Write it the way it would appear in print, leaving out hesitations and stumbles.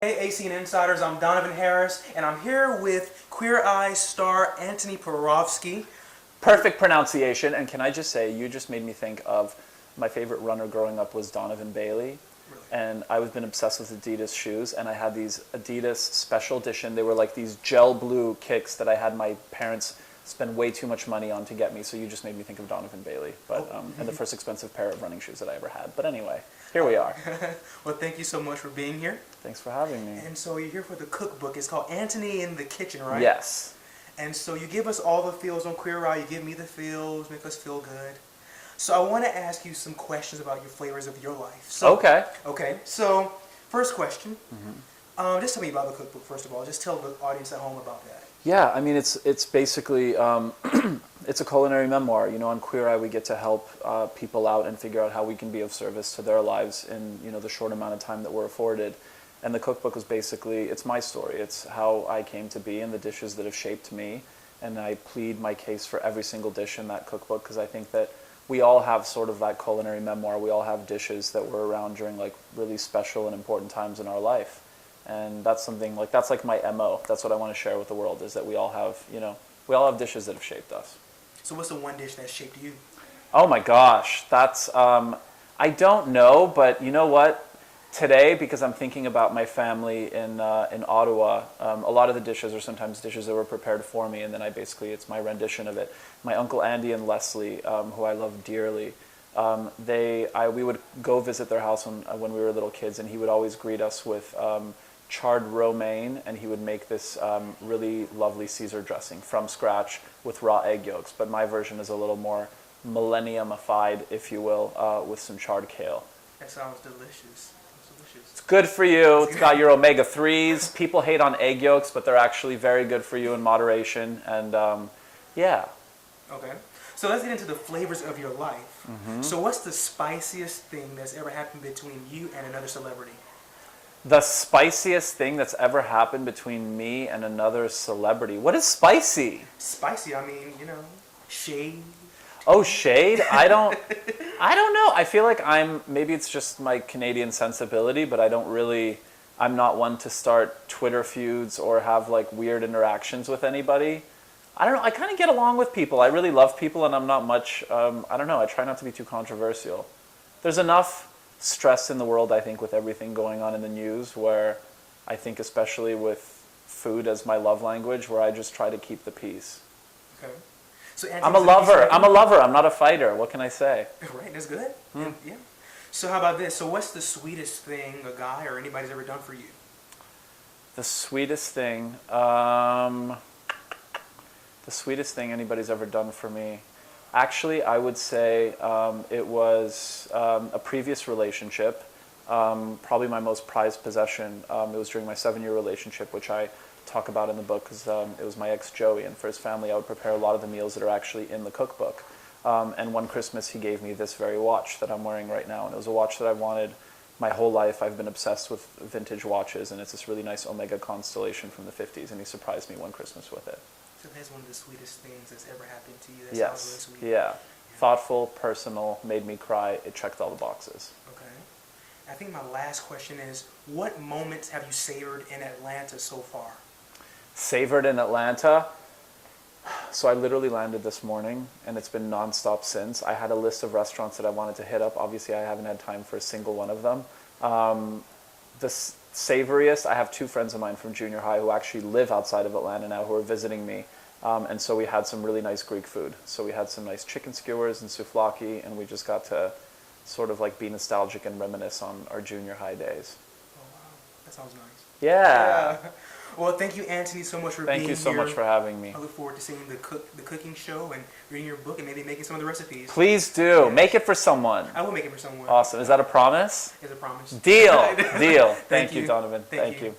Hey AC Insiders, I'm Donovan Harris, and I'm here with Queer Eye star Antoni Porowski. Perfect pronunciation, and can I just say, you just made me think of my favorite runner growing up was Donovan Bailey. Really? And I've been obsessed with Adidas shoes, and I had these Adidas special edition. They were like these gel blue kicks that I had my parents spend way too much money on to get me, so you just made me think of Donovan Bailey, and the first expensive pair of running shoes that I ever had. But anyway, here we are. Well, thank you so much for being here. Thanks for having me. And so you're here for the cookbook. It's called Antoni in the Kitchen, right? Yes. And so you give us all the feels on Queer Eye, you give me the feels, make us feel good. So I want to ask you some questions about your flavors of your life. So, Okay. So, first question. Just tell me about the cookbook, first of all. Just tell the audience at home about that. Yeah, I mean, it's basically, it's a culinary memoir. You know, on Queer Eye, we get to help people out and figure out how we can be of service to their lives in, you know, the short amount of time that we're afforded. And the cookbook is basically, it's my story. It's how I came to be and the dishes that have shaped me. And I plead my case for every single dish in that cookbook because I think that we all have sort of that culinary memoir. We all have dishes that were around during like really special and important times in our life. And that's something like, that's like my MO. That's what I want to share with the world, is that we all have, you know, we all have dishes that have shaped us. So what's the one dish that shaped you? Oh my gosh, that's, I don't know, but you know what? Today, because I'm thinking about my family in Ottawa, a lot of the dishes are sometimes dishes that were prepared for me, and then it's my rendition of it. My Uncle Andy and Leslie, who I love dearly, we would go visit their house when we were little kids, and he would always greet us with charred romaine, and he would make this really lovely Caesar dressing from scratch with raw egg yolks. But my version is a little more millenniumified, if you will, with some charred kale. That sounds delicious. It's good for you. It's got your omega-3s. People hate on egg yolks, but they're actually very good for you in moderation. And yeah. Okay. So let's get into the flavors of your life. So what's the spiciest thing that's ever happened between you and another celebrity? The spiciest thing that's ever happened between me and another celebrity. What is spicy? Spicy, I mean, you know, shade. Oh, shade? I don't know. I feel like maybe it's just my Canadian sensibility, but I'm not one to start Twitter feuds or have like weird interactions with anybody. I don't know. I kind of get along with people. I really love people, and I'm not much, I don't know. I try not to be too controversial. There's enough stress in the world, I think, with everything going on in the news, where I think especially with food as my love language, where I just try to keep the peace. Okay. So I'm a lover. I'm not a fighter. What can I say? Right, that's good. Yeah. So how about this? So what's the sweetest thing a guy or anybody's ever done for you? The sweetest thing, anybody's ever done for me. Actually, I would say it was a previous relationship, probably my most prized possession. It was during my 7-year relationship, which I talk about in the book, because it was my ex Joey, and for his family I would prepare a lot of the meals that are actually in the cookbook. And one Christmas he gave me this very watch that I'm wearing right now, and it was a watch that I wanted my whole life. I've been obsessed with vintage watches, and it's this really nice Omega Constellation from the 50s, and he surprised me one Christmas with it. So that's one of the sweetest things that's ever happened to you. That Yes, sounds really sweet. yeah. Thoughtful, personal, made me cry. It checked all the boxes. Okay. I think my last question is, what moments have you savored in Atlanta so far? Savored in Atlanta. So I literally landed this morning, and it's been nonstop since. I had a list of restaurants that I wanted to hit up. Obviously, I haven't had time for a single one of them. The savoriest, I have 2 friends of mine from junior high who actually live outside of Atlanta now, who are visiting me. And so we had some really nice Greek food. So we had some nice chicken skewers and souvlaki, and we just got to sort of like be nostalgic and reminisce on our junior high days. Oh, wow. That sounds nice. Yeah. Well, thank you, Antoni, so much for being here. Thank you so much for having me. I look forward to seeing the cooking show and reading your book and maybe making some of the recipes. Please do. Yeah. Make it for someone. I will make it for someone. Awesome. Is that a promise? It's a promise. Deal. Deal. Thank you, you, Donovan. Thank you.